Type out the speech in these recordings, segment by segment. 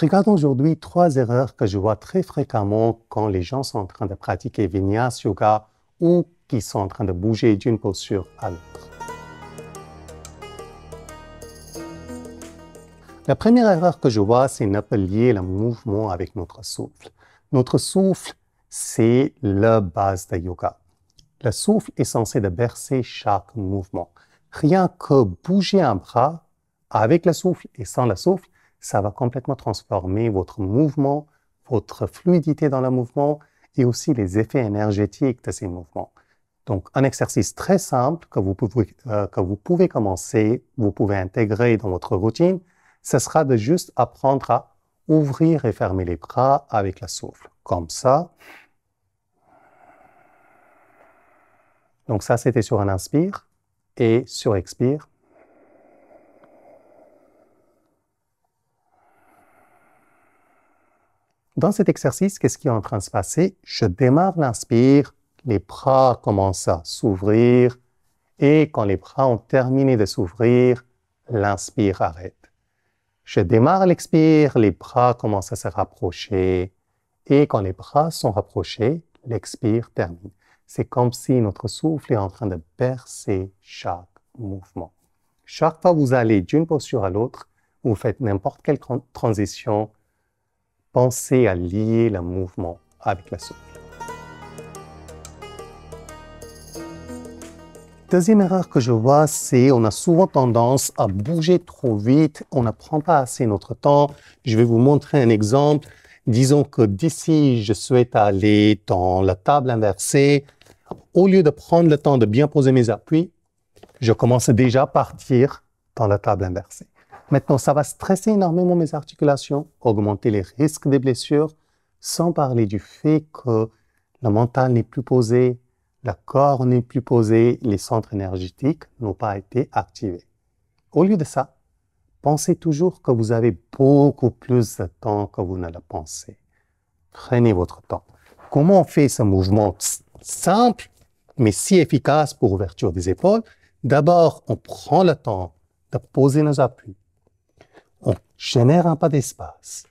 Regardons aujourd'hui 3 erreurs que je vois très fréquemment quand les gens sont en train de pratiquer Vinyasa Yoga ou qui sont en train de bouger d'une posture à l'autre. La première erreur que je vois, c'est ne pas lier le mouvement avec notre souffle. Notre souffle, c'est la base de yoga. Le souffle est censé de bercer chaque mouvement. Rien que bouger un bras avec le souffle et sans le souffle, ça va complètement transformer votre mouvement, votre fluidité dans le mouvement et aussi les effets énergétiques de ces mouvements. Donc, un exercice très simple que vous pouvez commencer, vous pouvez intégrer dans votre routine, ce sera de juste apprendre à ouvrir et fermer les bras avec le souffle, comme ça. Donc ça, c'était sur un inspire et sur expire. Dans cet exercice, qu'est-ce qui est en train de se passer? Je démarre l'inspire, les bras commencent à s'ouvrir et quand les bras ont terminé de s'ouvrir, l'inspire arrête. Je démarre l'expire, les bras commencent à se rapprocher et quand les bras sont rapprochés, l'expire termine. C'est comme si notre souffle est en train de bercer chaque mouvement. Chaque fois que vous allez d'une posture à l'autre, vous faites n'importe quelle transition, pensez à lier le mouvement avec le souffle. Deuxième erreur que je vois, c'est qu'on a souvent tendance à bouger trop vite, on ne prend pas assez notre temps. Je vais vous montrer un exemple. Disons que d'ici, je souhaite aller dans la table inversée. Au lieu de prendre le temps de bien poser mes appuis, je commence déjà à partir dans la table inversée. Maintenant, ça va stresser énormément mes articulations, augmenter les risques des blessures, sans parler du fait que le mental n'est plus posé, le corps n'est plus posé, les centres énergétiques n'ont pas été activés. Au lieu de ça, pensez toujours que vous avez beaucoup plus de temps que vous ne le pensez. Prenez votre temps. Comment on fait ce mouvement simple, mais si efficace pour ouverture des épaules? D'abord, on prend le temps de poser nos appuis. On génère un pas d'espace.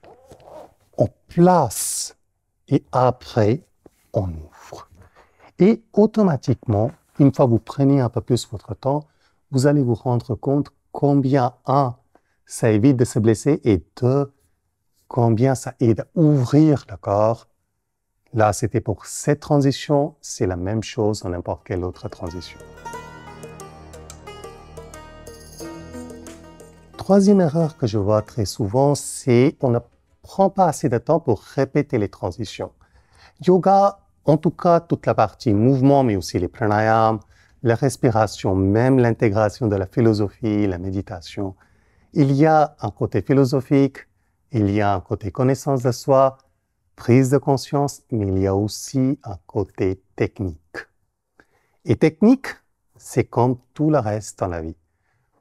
On place et après, on ouvre. Et automatiquement, une fois que vous prenez un peu plus votre temps, vous allez vous rendre compte combien, ça évite de se blesser et combien ça aide à ouvrir le corps. Là, c'était pour cette transition, c'est la même chose dans n'importe quelle autre transition. Troisième erreur que je vois très souvent, c'est qu'on ne prend pas assez de temps pour répéter les transitions. Yoga, en tout cas, toute la partie mouvement, mais aussi les pranayams, la respiration, même l'intégration de la philosophie, la méditation. Il y a un côté philosophique, il y a un côté connaissance de soi, prise de conscience, mais il y a aussi un côté technique. Et technique, c'est comme tout le reste dans la vie.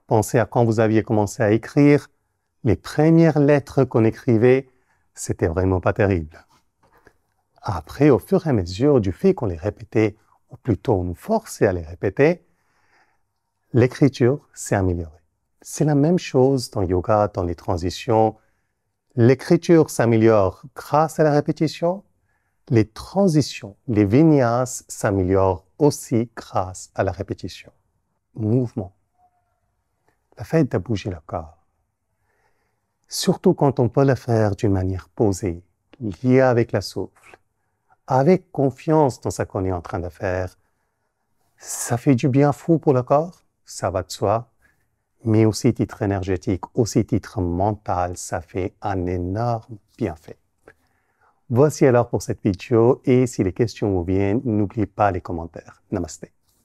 Pensez à quand vous aviez commencé à écrire, les premières lettres qu'on écrivait, c'était vraiment pas terrible. Après, au fur et à mesure du fait qu'on les répétait, ou plutôt on nous forçait à les répéter, l'écriture s'est améliorée. C'est la même chose dans yoga, dans les transitions. L'écriture s'améliore grâce à la répétition. Les transitions, les vinyas s'améliorent aussi grâce à la répétition. Mouvement. Le fait de bouger le corps. Surtout quand on peut le faire d'une manière posée, liée avec le souffle, avec confiance dans ce qu'on est en train de faire. Ça fait du bien fou pour le corps, ça va de soi, mais aussi titre énergétique, aussi titre mental, ça fait un énorme bienfait. Voici alors pour cette vidéo et si les questions vous viennent, n'oubliez pas les commentaires. Namasté.